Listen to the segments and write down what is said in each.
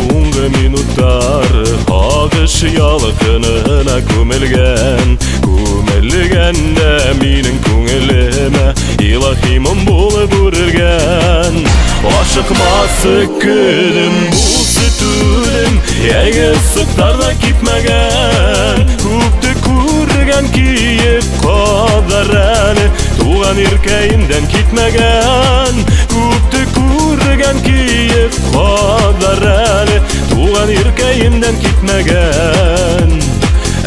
Соңғы минуттары ағыш ялықынына көмілген Көмілгенде менің көңіліме Илахимым болып өрілген Ашықмасы күдім бұлсы түдім Егі сұқтарда кетмеген Көпті көрген кейіп қадар әлі Туған еркейімден кетмеген Көпті көрген кейіп қадар әлі Туған еркейімден кетмеген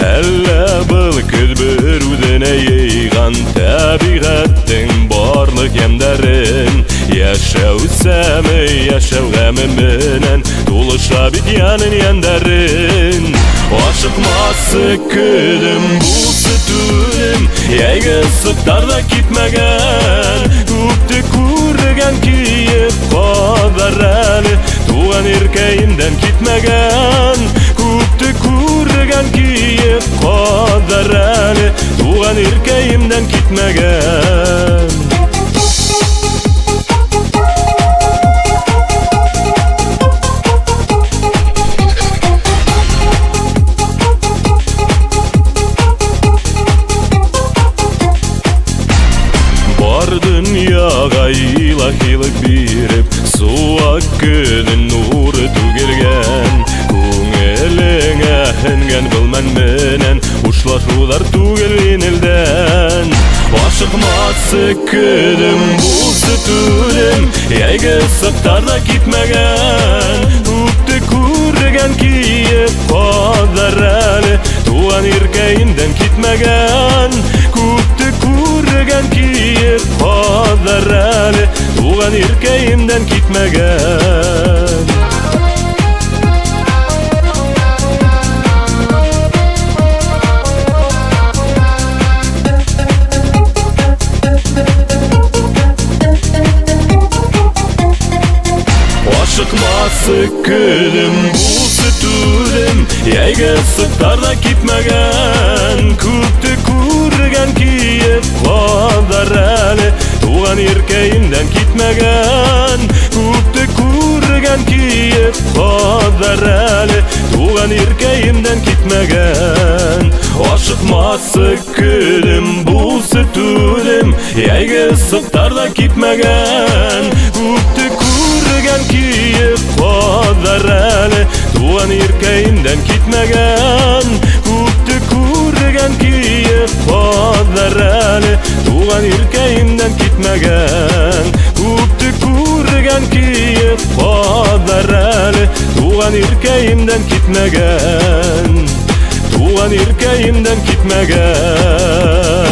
Әлі бұл күдбіруден ейған Тәбиғаттың барлық емдерін Яшау сәмі, яшау ғәміменен Тулыша бит янын ендерін Ашықмасы күдім, бұлсы түдім Егі сұқтарда кетмеген Көпті көрген кейіп қадар әлі Туған еркейімден кетмеген Көпті көрген кейіп қадар әлі Туған еркейімден кетмеген Дүнияға илахилық беріп Суақ күнін нұры түгелген Көңіліңе хінген білмән менен Ұшлашулар түгел енілден Ашықмасы күдім, бұлсы түдім Егі сұқтарда кетмеген Көпті көрген кейіп қадар әлі Туған еркейімден кетмеген Көпті көрген кейіп қадар әлі Туған еркейімден кетмеген Ашықмасы күдім, бұлсы түдім Егі сұқтарда кетмеген Көпті көрген кейіп қадар әлі Туған еркейімден кетмеген Көпті көрген кейіп қадар әлі Туған еркейімден кетмеген Ашықмасы күдім, бұлсы түдім Егі сұқтарда кетмеген Көпті көрген кейіп қадар әлі Туған еркейімден кетмеген Көпті көрген кейіп қадар әлі Туған еркейімден кетмеген Көпті көрген кейіп қадар әлі Туған еркейімден кетмеген Туған еркейімден кетмеген